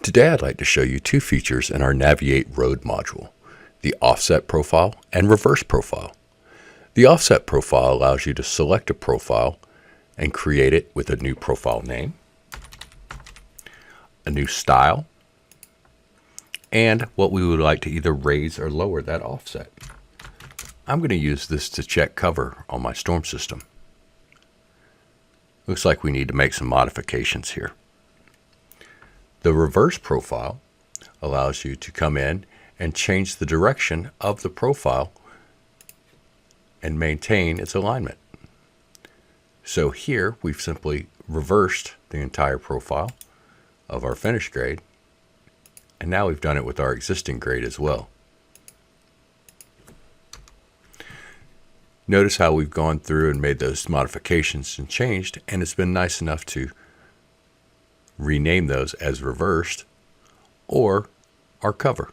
Today I'd like to show you two features in our Naviate Road module, the offset profile and reverse profile. The offset profile allows you to select a profile and create it with a new profile name, a new style, and what we would like to either raise or lower that offset. I'm going to use this to check cover on my storm system. Looks like we need to make some modifications here. The reverse profile allows you to come in and change the direction of the profile and maintain its alignment. So here we've simply reversed the entire profile of our finished grade, and now we've done it with our existing grade as well. Notice how we've gone through and made those modifications and changed, and it's been nice enough to rename those as reversed or our cover.